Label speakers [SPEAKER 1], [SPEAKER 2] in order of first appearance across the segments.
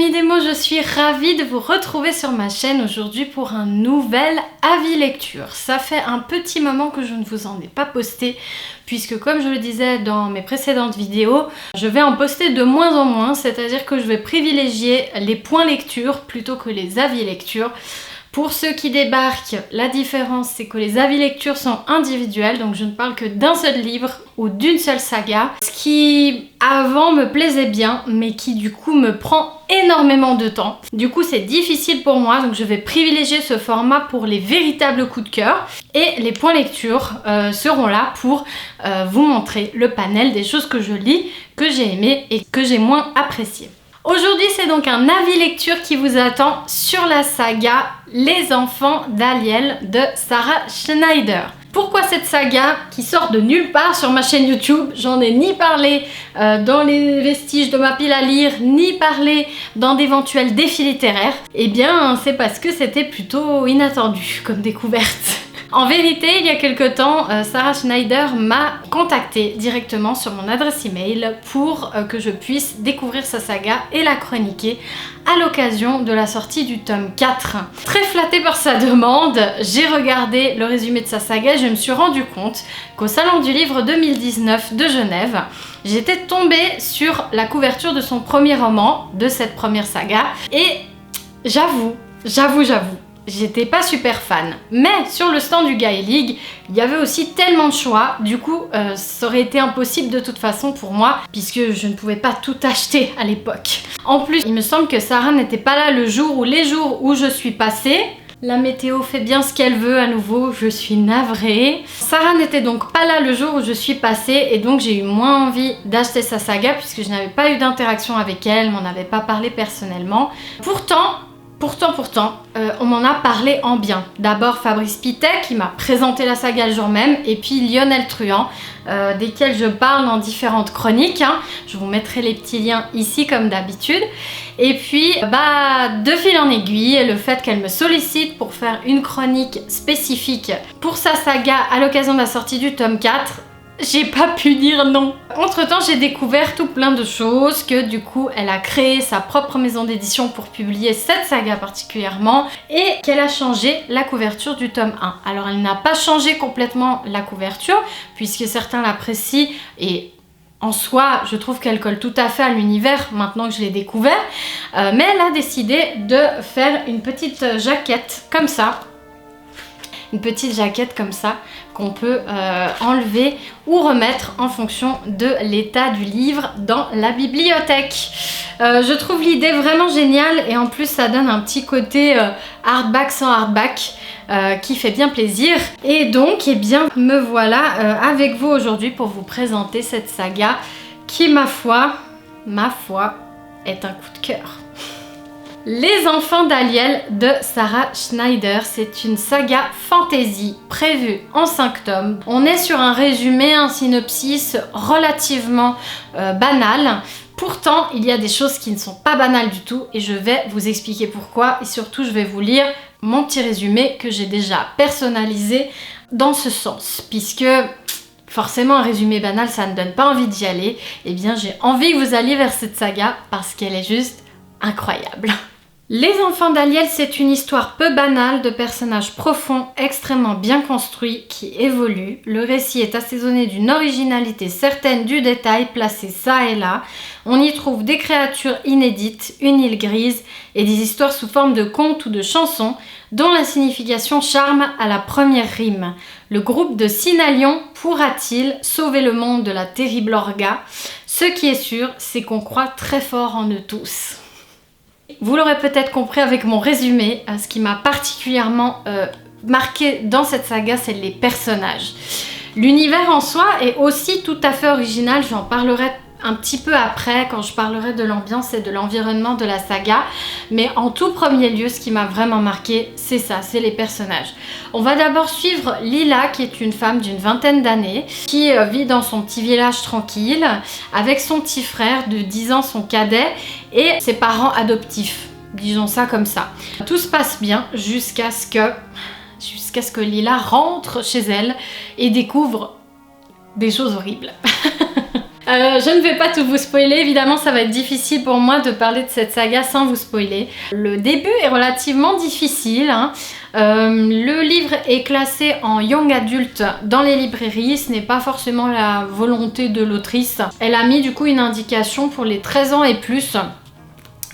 [SPEAKER 1] amis des mots, je suis ravie de vous retrouver sur ma chaîne aujourd'hui pour un nouvel avis lecture. Ça fait un petit moment que je ne vous en ai pas posté puisque comme je le disais dans mes précédentes vidéos, je vais en poster de moins en moins, c'est-à-dire que je vais privilégier les points lecture plutôt que les avis lecture. Pour ceux qui débarquent, la différence c'est que les avis lecture sont individuels, donc je ne parle que d'un seul livre ou d'une seule saga, ce qui avant me plaisait bien, mais qui du coup me prend énormément de temps. Du coup c'est difficile pour moi, donc je vais privilégier ce format pour les véritables coups de cœur, et les points lecture seront là pour vous montrer le panel des choses que je lis, que j'ai aimé et que j'ai moins apprécié. Aujourd'hui, c'est donc un avis lecture qui vous attend sur la saga Les enfants d'Aliel de Sarah Schneider. Pourquoi cette saga qui sort de nulle part sur ma chaîne YouTube? J'en ai ni parlé dans les vestiges de ma pile à lire, ni parlé dans d'éventuels défis littéraires. Eh bien, c'est parce que c'était plutôt inattendu comme découverte. En vérité, il y a quelque temps, Sarah Schneider m'a contactée directement sur mon adresse email pour que je puisse découvrir sa saga et la chroniquer à l'occasion de la sortie du tome 4. Très flattée par sa demande, j'ai regardé le résumé de sa saga et je me suis rendu compte qu'au Salon du Livre 2019 de Genève, j'étais tombée sur la couverture de son premier roman, de cette première saga, et j'avoue, j'étais pas super fan, mais sur le stand du Gaëlig, il y avait aussi tellement de choix, du coup ça aurait été impossible de toute façon pour moi, puisque je ne pouvais pas tout acheter à l'époque. En plus, il me semble que Sarah n'était pas là les jours où je suis passée. La météo fait bien ce qu'elle veut à nouveau, je suis navrée. Sarah n'était donc pas là le jour où je suis passée et donc j'ai eu moins envie d'acheter sa saga puisque je n'avais pas eu d'interaction avec elle, m'en avait pas parlé personnellement. Pourtant, on m'en a parlé en bien. D'abord Fabrice Pittet qui m'a présenté la saga le jour même, et puis Lionel Truand, desquels je parle dans différentes chroniques. Je vous mettrai les petits liens ici comme d'habitude. Et puis, de fil en aiguille, le fait qu'elle me sollicite pour faire une chronique spécifique pour sa saga à l'occasion de la sortie du tome 4, j'ai pas pu dire non. Entre temps, j'ai découvert tout plein de choses, que du coup, elle a créé sa propre maison d'édition pour publier cette saga particulièrement, et qu'elle a changé la couverture du tome 1. Alors, elle n'a pas changé complètement la couverture, puisque certains l'apprécient, et en soi, je trouve qu'elle colle tout à fait à l'univers maintenant que je l'ai découvert, mais elle a décidé de faire une petite jaquette comme ça. Une petite jaquette comme ça qu'on peut enlever ou remettre en fonction de l'état du livre dans la bibliothèque. Je trouve l'idée vraiment géniale et en plus ça donne un petit côté hardback sans hardback qui fait bien plaisir. Et donc, eh bien, me voilà avec vous aujourd'hui pour vous présenter cette saga qui, ma foi, est un coup de cœur. Les enfants d'Aliel de Sarah Schneider, c'est une saga fantasy prévue en 5 tomes. On est sur un résumé, un synopsis relativement banal. Pourtant, il y a des choses qui ne sont pas banales du tout et je vais vous expliquer pourquoi, et surtout je vais vous lire mon petit résumé que j'ai déjà personnalisé dans ce sens, puisque forcément un résumé banal ça ne donne pas envie d'y aller. Eh bien j'ai envie que vous alliez vers cette saga parce qu'elle est juste incroyable. Les enfants d'Aliel, c'est une histoire peu banale de personnages profonds, extrêmement bien construits, qui évoluent. Le récit est assaisonné d'une originalité certaine du détail placé ça et là. On y trouve des créatures inédites, une île grise et des histoires sous forme de contes ou de chansons dont la signification charme à la première rime. Le groupe de Sinalion pourra-t-il sauver le monde de la terrible Orga? Ce qui est sûr, c'est qu'on croit très fort en eux tous. Vous l'aurez peut-être compris avec mon résumé, ce qui m'a particulièrement marqué dans cette saga, c'est les personnages. L'univers en soi est aussi tout à fait original, j'en parlerai un petit peu après quand je parlerai de l'ambiance et de l'environnement de la saga, mais en tout premier lieu ce qui m'a vraiment marqué c'est ça, c'est les personnages. On va d'abord suivre Lila qui est une femme d'une vingtaine d'années qui vit dans son petit village tranquille avec son petit frère de 10 ans, son cadet, et ses parents adoptifs, disons ça comme ça. Tout se passe bien jusqu'à ce que Lila rentre chez elle et découvre des choses horribles. Je ne vais pas tout vous spoiler, évidemment ça va être difficile pour moi de parler de cette saga sans vous spoiler. Le début est relativement difficile, hein. Le livre est classé en young adulte dans les librairies, ce n'est pas forcément la volonté de l'autrice. Elle a mis du coup une indication pour les 13 ans et plus.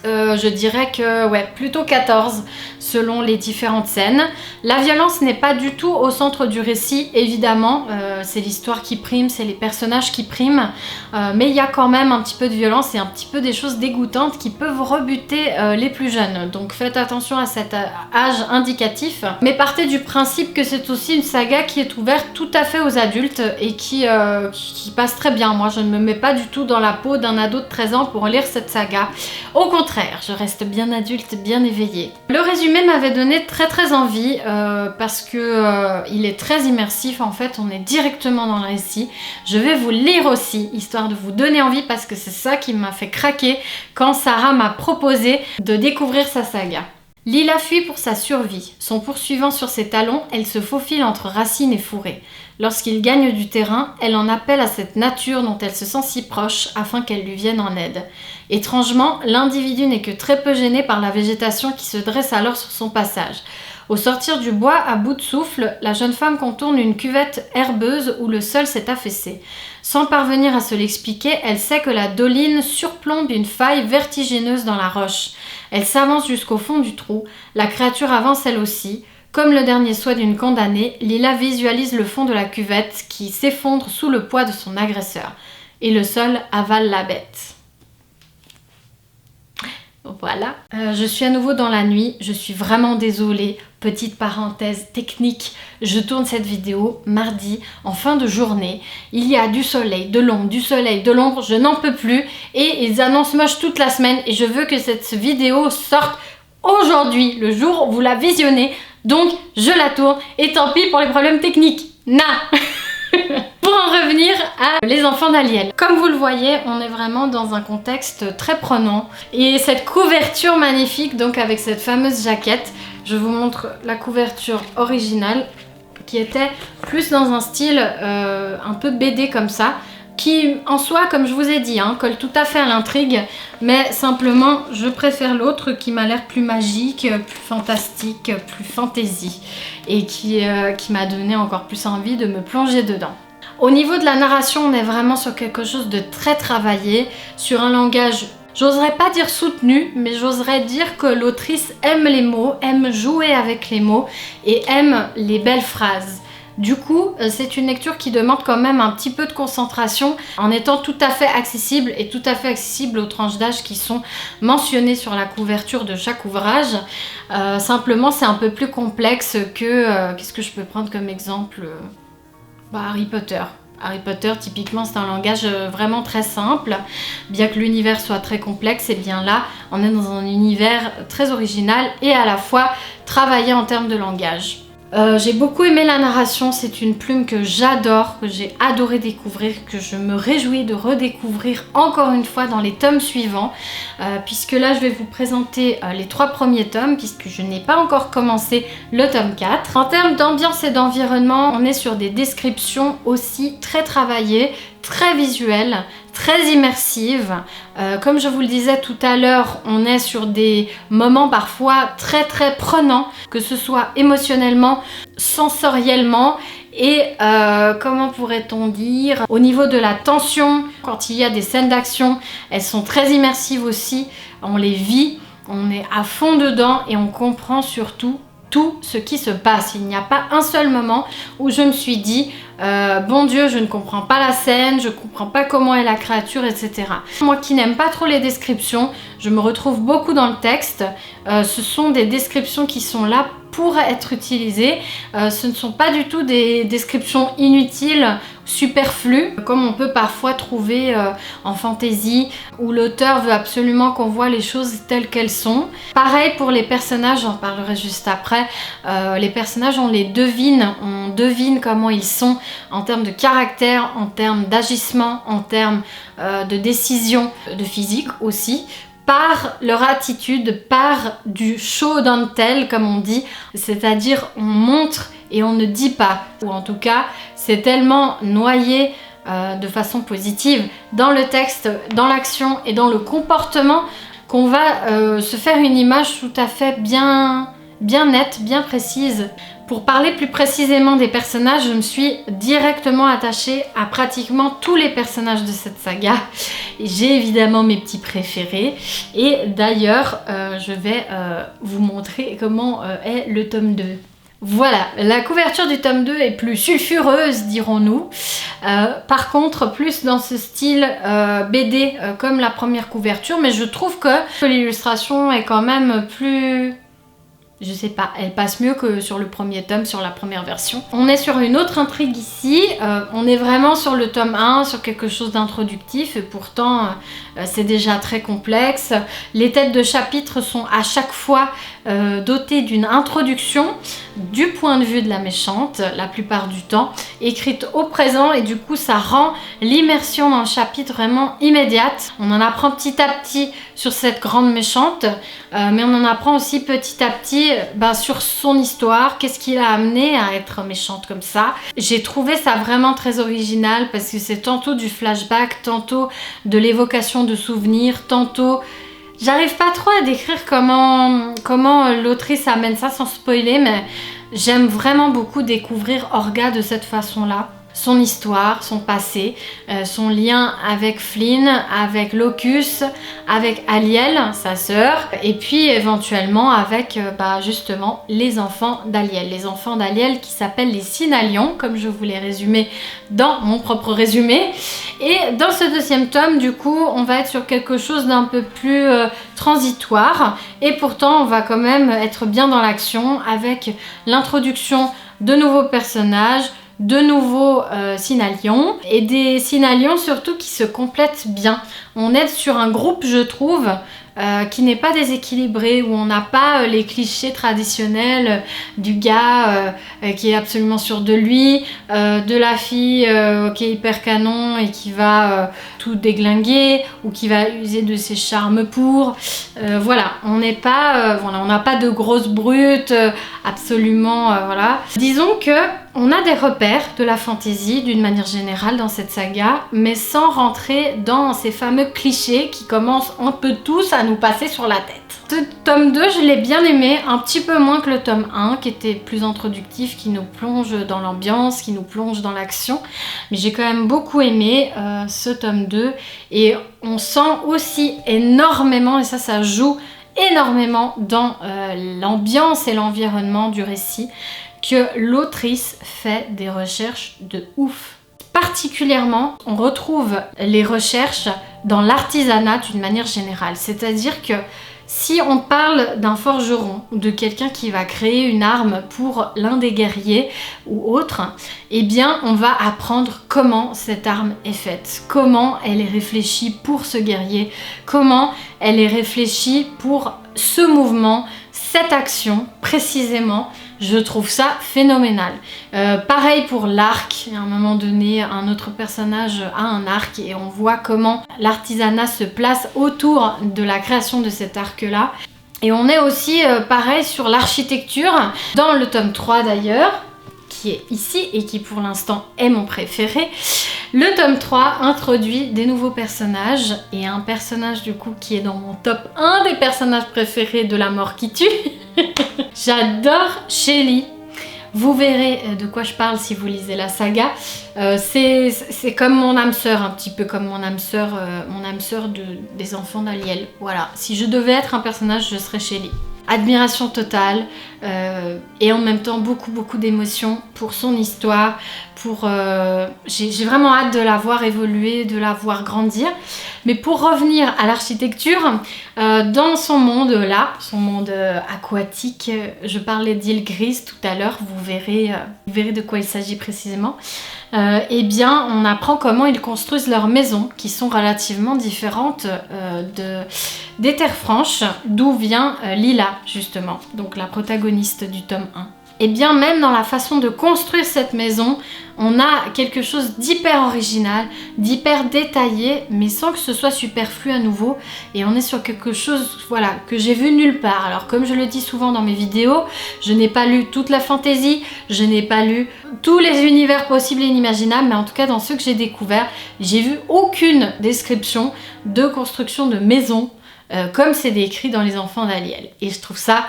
[SPEAKER 1] Je dirais que ouais, plutôt 14 selon les différentes scènes. La violence n'est pas du tout au centre du récit, évidemment. C'est l'histoire qui prime, c'est les personnages qui priment. Mais il y a quand même un petit peu de violence et un petit peu des choses dégoûtantes qui peuvent rebuter les plus jeunes. Donc faites attention à cet âge indicatif. Mais partez du principe que c'est aussi une saga qui est ouverte tout à fait aux adultes et qui passe très bien. Moi, je ne me mets pas du tout dans la peau d'un ado de 13 ans pour lire cette saga. Au contraire, je reste bien adulte, bien éveillée. Le résumé m'avait donné très envie parce que il est très immersif. En fait, on est directement dans le récit. Je vais vous lire aussi, histoire de vous donner envie, parce que c'est ça qui m'a fait craquer quand Sarah m'a proposé de découvrir sa saga. Lila fuit pour sa survie. Son poursuivant sur ses talons, elle se faufile entre racines et fourrés. Lorsqu'il gagne du terrain, elle en appelle à cette nature dont elle se sent si proche afin qu'elle lui vienne en aide. Étrangement, l'individu n'est que très peu gêné par la végétation qui se dresse alors sur son passage. Au sortir du bois, à bout de souffle, la jeune femme contourne une cuvette herbeuse où le sol s'est affaissé. Sans parvenir à se l'expliquer, elle sait que la doline surplombe une faille vertigineuse dans la roche. Elle s'avance jusqu'au fond du trou. La créature avance elle aussi. Comme le dernier souhait d'une condamnée, Lila visualise le fond de la cuvette qui s'effondre sous le poids de son agresseur. Et le sol avale la bête. Voilà. Je suis à nouveau dans la nuit. Je suis vraiment désolée. Petite parenthèse technique. Je tourne cette vidéo mardi en fin de journée. Il y a du soleil, de l'ombre, du soleil, de l'ombre. Je n'en peux plus. Et ils annoncent moche toute la semaine. Et je veux que cette vidéo sorte aujourd'hui, le jour où vous la visionnez. Donc, je la tourne. Et tant pis pour les problèmes techniques. Pour en revenir à Les Enfants d'Aliel. Comme vous le voyez, on est vraiment dans un contexte très prenant. Et cette couverture magnifique, donc avec cette fameuse jaquette, je vous montre la couverture originale qui était plus dans un style un peu BD comme ça, qui en soi, comme je vous ai dit, hein, colle tout à fait à l'intrigue, mais simplement je préfère l'autre qui m'a l'air plus magique, plus fantastique, plus fantasy, et qui m'a donné encore plus envie de me plonger dedans. Au niveau de la narration, on est vraiment sur quelque chose de très travaillé, sur un langage, j'oserais pas dire soutenu, mais j'oserais dire que l'autrice aime les mots, aime jouer avec les mots et aime les belles phrases. Du coup, c'est une lecture qui demande quand même un petit peu de concentration en étant tout à fait accessible et tout à fait accessible aux tranches d'âge qui sont mentionnées sur la couverture de chaque ouvrage. Simplement, c'est un peu plus complexe que... qu'est-ce que je peux prendre comme exemple? Harry Potter. Harry Potter, typiquement, c'est un langage vraiment très simple. Bien que l'univers soit très complexe, et bien là, on est dans un univers très original et à la fois travaillé en termes de langage. J'ai beaucoup aimé la narration, c'est une plume que j'adore, que j'ai adoré découvrir, que je me réjouis de redécouvrir encore une fois dans les tomes suivants, puisque là je vais vous présenter les 3 premiers tomes, puisque je n'ai pas encore commencé le tome 4. En termes d'ambiance et d'environnement, on est sur des descriptions aussi très travaillées, très visuelles, très immersive. Comme je vous le disais tout à l'heure, on est sur des moments parfois très prenants, que ce soit émotionnellement, sensoriellement et comment pourrait-on dire, au niveau de la tension, quand il y a des scènes d'action, elles sont très immersives aussi, on les vit, on est à fond dedans et on comprend surtout tout ce qui se passe. Il n'y a pas un seul moment où je me suis dit bon Dieu, je ne comprends pas la scène, je ne comprends pas comment est la créature, etc. Moi qui n'aime pas trop les descriptions, je me retrouve beaucoup dans le texte. Ce sont des descriptions qui sont là pour être utilisées. Ce ne sont pas du tout des descriptions inutiles, superflues, comme on peut parfois trouver en fantaisie, où l'auteur veut absolument qu'on voit les choses telles qu'elles sont. Pareil pour les personnages, j'en parlerai juste après. Les personnages, on les devine, on devine comment ils sont en termes de caractère, en termes d'agissement, en termes de décision, de physique aussi, par leur attitude, par du show don't tell comme on dit, c'est-à-dire on montre et on ne dit pas, ou en tout cas c'est tellement noyé de façon positive dans le texte, dans l'action et dans le comportement qu'on va se faire une image tout à fait bien nette, bien précise. Pour parler plus précisément des personnages, je me suis directement attachée à pratiquement tous les personnages de cette saga. J'ai évidemment mes petits préférés et d'ailleurs je vais vous montrer comment est le tome 2. Voilà, la couverture du tome 2 est plus sulfureuse, dirons-nous. Par contre, plus dans ce style BD comme la première couverture, mais je trouve que l'illustration est quand même plus... Je sais pas, elle passe mieux que sur le premier tome, sur la première version. On est sur une autre intrigue ici, on est vraiment sur le tome 1, sur quelque chose d'introductif, et pourtant c'est déjà très complexe. Les têtes de chapitres sont à chaque fois dotées d'une introduction du point de vue de la méchante, la plupart du temps, écrite au présent, et du coup ça rend l'immersion dans le chapitre vraiment immédiate. On en apprend petit à petit sur cette grande méchante, mais on en apprend aussi petit à petit sur son histoire, qu'est-ce qui l'a amené à être méchante comme ça. J'ai trouvé ça vraiment très original parce que c'est tantôt du flashback, tantôt de l'évocation de souvenirs, tantôt... J'arrive pas trop à décrire comment l'autrice amène ça sans spoiler, mais j'aime vraiment beaucoup découvrir Orga de cette façon-là. Son histoire, son passé, son lien avec Flynn, avec Locus, avec Aliel, sa sœur, et puis éventuellement avec justement les enfants d'Aliel. Les enfants d'Aliel qui s'appellent les Synalions, comme je vous l'ai résumé dans mon propre résumé. Et dans ce deuxième tome, du coup, on va être sur quelque chose d'un peu plus transitoire, et pourtant on va quand même être bien dans l'action avec l'introduction de nouveaux personnages, de nouveaux Synalions et des Synalions surtout qui se complètent bien. On est sur un groupe, je trouve, qui n'est pas déséquilibré, où on n'a pas les clichés traditionnels du gars qui est absolument sûr de lui, de la fille qui est hyper canon et qui va tout déglinguer ou qui va user de ses charmes pour. Voilà, on n'est pas, on n'a pas de grosses brutes, absolument, voilà. Disons que on a des repères de la fantaisie d'une manière générale dans cette saga, mais sans rentrer dans ces fameux clichés qui commencent un peu tous à nous passer sur la tête. Ce tome 2, je l'ai bien aimé, un petit peu moins que le tome 1, qui était plus introductif, qui nous plonge dans l'ambiance, qui nous plonge dans l'action. Mais j'ai quand même beaucoup aimé ce tome 2, et on sent aussi énormément, et ça joue énormément dans l'ambiance et l'environnement du récit, que l'autrice fait des recherches de ouf. Particulièrement, on retrouve les recherches dans l'artisanat d'une manière générale. C'est-à-dire que si on parle d'un forgeron ou de quelqu'un qui va créer une arme pour l'un des guerriers ou autre, eh bien on va apprendre comment cette arme est faite, comment elle est réfléchie pour ce guerrier, comment elle est réfléchie pour ce mouvement, cette action précisément. Je trouve ça phénoménal. Pareil pour l'arc, à un moment donné, un autre personnage a un arc et on voit comment l'artisanat se place autour de la création de cet arc-là. Et on est aussi pareil sur l'architecture, dans le tome 3 d'ailleurs, qui est ici et qui pour l'instant est mon préféré. Le tome 3 introduit des nouveaux personnages et un personnage du coup qui est dans mon top 1 des personnages préférés de La Mort qui tue. J'adore Shelly. Vous verrez de quoi je parle si vous lisez la saga. C'est comme mon âme sœur, un petit peu comme mon âme sœur des enfants d'Aliel. Voilà, si je devais être un personnage, je serais Shelly. Admiration totale et en même temps beaucoup d'émotions pour son histoire, j'ai vraiment hâte de la voir évoluer, de la voir grandir. Mais pour revenir à l'architecture, dans son monde là, son monde aquatique, je parlais d'île grise tout à l'heure, vous verrez de quoi il s'agit précisément. Eh bien, on apprend comment ils construisent leurs maisons, qui sont relativement différentes des terres franches, d'où vient Lila, justement, donc la protagoniste du tome 1. et bien même dans la façon de construire cette maison, on a quelque chose d'hyper original, d'hyper détaillé, mais sans que ce soit superflu à nouveau. Et on est sur quelque chose, voilà, que j'ai vu nulle part. Alors comme je le dis souvent dans mes vidéos, je n'ai pas lu toute la fantaisie, je n'ai pas lu tous les univers possibles et inimaginables, mais en tout cas dans ceux que j'ai découverts, j'ai vu aucune description de construction de maison comme c'est décrit dans Les Enfants d'Aliel. Et je trouve ça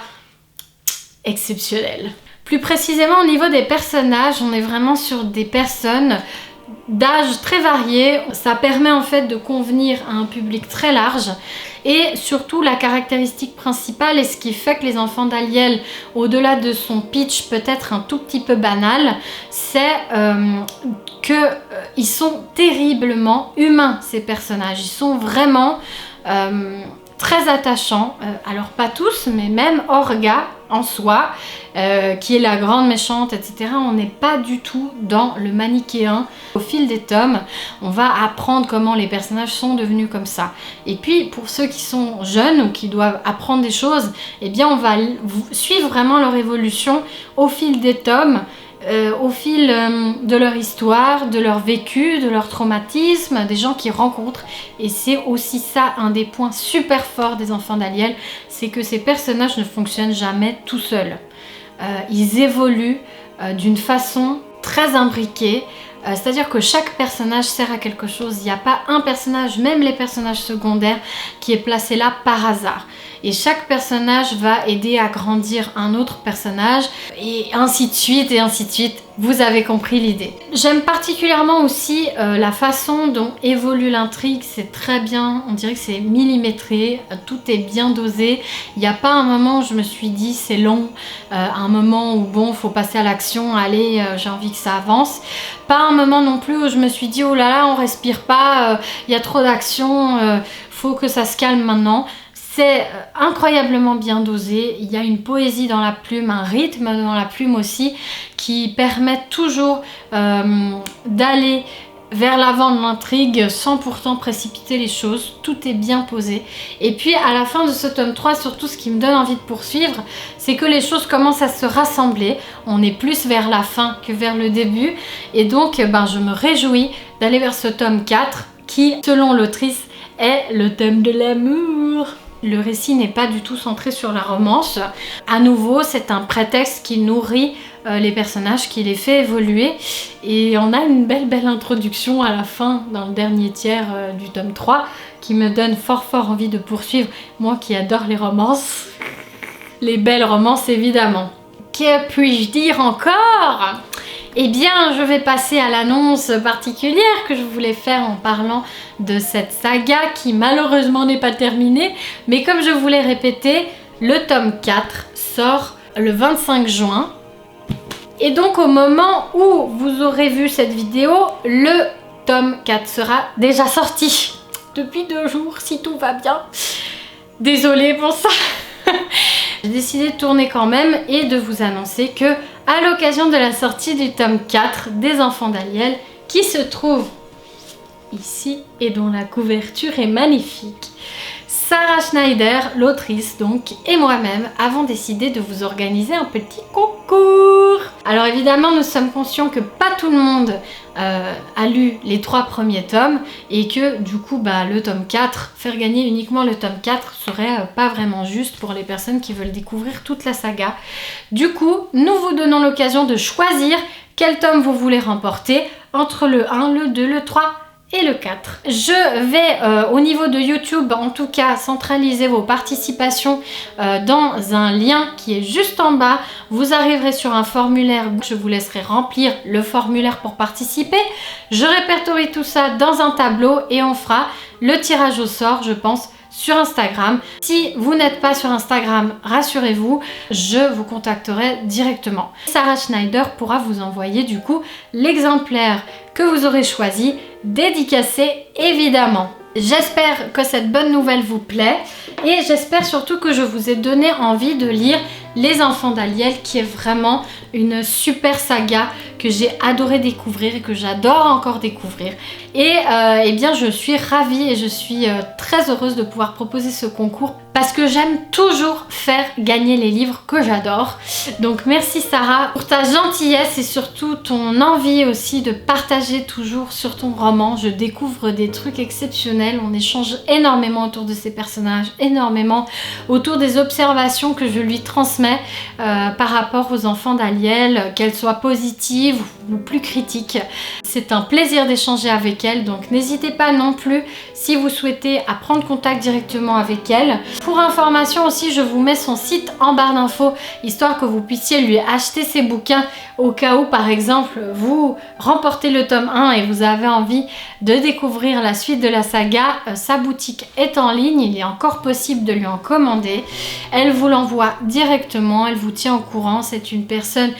[SPEAKER 1] exceptionnel. Plus précisément au niveau des personnages, on est vraiment sur des personnes d'âge très variés. Ça permet en fait de convenir à un public très large. Et surtout la caractéristique principale et ce qui fait que Les Enfants d'Aliel, au-delà de son pitch peut-être un tout petit peu banal, c'est qu'ils sont terriblement humains ces personnages. Ils sont vraiment très attachants, alors pas tous, mais même Orga en soi, qui est la grande méchante, etc. On n'est pas du tout dans le manichéen. Au fil des tomes, on va apprendre comment les personnages sont devenus comme ça. Et puis pour ceux qui sont jeunes ou qui doivent apprendre des choses, eh bien on va suivre vraiment leur évolution au fil des tomes, au fil de leur histoire, de leur vécu, de leur traumatisme, des gens qu'ils rencontrent. Et c'est aussi ça un des points super forts des Enfants d'Aliel, c'est que ces personnages ne fonctionnent jamais tout seuls. Ils évoluent d'une façon très imbriquée, c'est-à-dire que chaque personnage sert à quelque chose. Il n'y a pas un personnage, même les personnages secondaires, qui est placé là par hasard. Et chaque personnage va aider à grandir un autre personnage, et ainsi de suite, et ainsi de suite. Vous avez compris l'idée. J'aime particulièrement aussi la façon dont évolue l'intrigue. C'est très bien, on dirait que c'est millimétré, tout est bien dosé. Il n'y a pas un moment où je me suis dit c'est long, un moment où bon, faut passer à l'action, allez, j'ai envie que ça avance. Pas un moment non plus où je me suis dit oh là là, on respire pas, il y a trop d'action, faut que ça se calme maintenant. C'est incroyablement bien dosé, il y a une poésie dans la plume, un rythme dans la plume aussi qui permettent toujours d'aller vers l'avant de l'intrigue sans pourtant précipiter les choses. Tout est bien posé. Et puis à la fin de ce tome 3, surtout ce qui me donne envie de poursuivre, c'est que les choses commencent à se rassembler. On est plus vers la fin que vers le début. Et donc je me réjouis d'aller vers ce tome 4 qui, selon l'autrice, est le thème de l'amour. Le récit n'est pas du tout centré sur la romance. À nouveau, c'est un prétexte qui nourrit les personnages, qui les fait évoluer. Et on a une belle introduction à la fin, dans le dernier tiers du tome 3, qui me donne fort envie de poursuivre. Moi qui adore les romances. Les belles romances, évidemment. Que puis-je dire encore ? Eh bien, je vais passer à l'annonce particulière que je voulais faire en parlant de cette saga qui malheureusement n'est pas terminée. Mais comme je vous l'ai répété, le tome 4 sort le 25 juin. Et donc au moment où vous aurez vu cette vidéo, le tome 4 sera déjà sorti. Depuis 2 jours, si tout va bien. Désolée pour ça. J'ai décidé de tourner quand même et de vous annoncer que à l'occasion de la sortie du tome 4 des Enfants d'Aliel, qui se trouve ici et dont la couverture est magnifique, Sarah Schneider, l'autrice donc, et moi-même avons décidé de vous organiser un petit concours. Alors évidemment, nous sommes conscients que pas tout le monde a lu les 3 premiers tomes et que du coup le tome 4, faire gagner uniquement le tome 4 serait pas vraiment juste pour les personnes qui veulent découvrir toute la saga. Du coup, nous vous donnons l'occasion de choisir quel tome vous voulez remporter entre le 1, le 2, le 3 et le 4. Je vais au niveau de YouTube en tout cas centraliser vos participations dans un lien qui est juste en bas. Vous arriverez sur un formulaire, je vous laisserai remplir le formulaire pour participer. Je répertorie tout ça dans un tableau et on fera le tirage au sort, je pense, sur Instagram. Si vous n'êtes pas sur Instagram, rassurez-vous, je vous contacterai directement. Sarah Schneider pourra vous envoyer du coup l'exemplaire que vous aurez choisi, dédicacé évidemment. J'espère que cette bonne nouvelle vous plaît et j'espère surtout que je vous ai donné envie de lire Les Enfants d'Aliel, qui est vraiment une super saga que j'ai adoré découvrir et que j'adore encore découvrir. Et eh bien je suis ravie et je suis très heureuse de pouvoir proposer ce concours parce que j'aime toujours faire gagner les livres que j'adore. Donc merci Sarah pour ta gentillesse et surtout ton envie aussi de partager toujours sur ton roman. Je découvre des trucs exceptionnels, on échange énormément autour de ces personnages, énormément autour des observations que je lui transmets par rapport aux Enfants d'Aliel, qu'elles soient positives ou plus critiques. C'est un plaisir d'échanger avec elle, donc n'hésitez pas non plus si vous souhaitez à prendre contact directement avec elle. Pour information aussi, je vous mets son site en barre d'infos, histoire que vous puissiez lui acheter ses bouquins au cas où par exemple vous remportez le tome 1 et vous avez envie de découvrir la suite de la saga. Sa boutique est en ligne, il est encore possible de lui en commander. Elle vous l'envoie directement, elle vous tient au courant, c'est une personne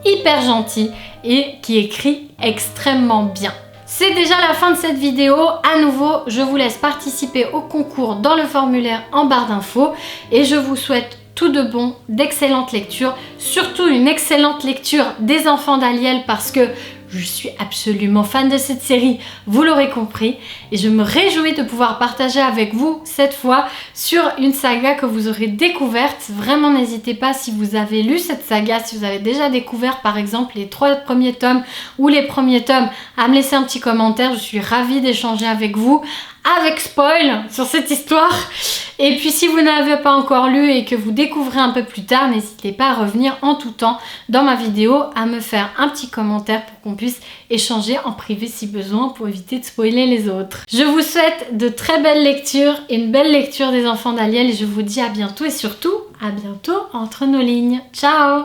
[SPEAKER 1] hyper gentille et qui écrit extrêmement bien. C'est déjà la fin de cette vidéo. À nouveau, je vous laisse participer au concours dans le formulaire en barre d'infos et je vous souhaite tout de bon, d'excellentes lectures, surtout une excellente lecture des Enfants d'Aliel parce que je suis absolument fan de cette série, vous l'aurez compris, et je me réjouis de pouvoir partager avec vous cette fois sur une saga que vous aurez découverte. Vraiment n'hésitez pas, si vous avez lu cette saga, si vous avez déjà découvert par exemple les 3 premiers tomes ou les premiers tomes, à me laisser un petit commentaire. Je suis ravie d'échanger avec vous, avec spoil sur cette histoire. Et puis si vous n'avez pas encore lu et que vous découvrez un peu plus tard, n'hésitez pas à revenir en tout temps dans ma vidéo, à me faire un petit commentaire pour qu'on puisse échanger en privé si besoin pour éviter de spoiler les autres. Je vous souhaite de très belles lectures et une belle lecture des Enfants d'Aliel et je vous dis à bientôt et surtout à bientôt entre nos lignes. Ciao!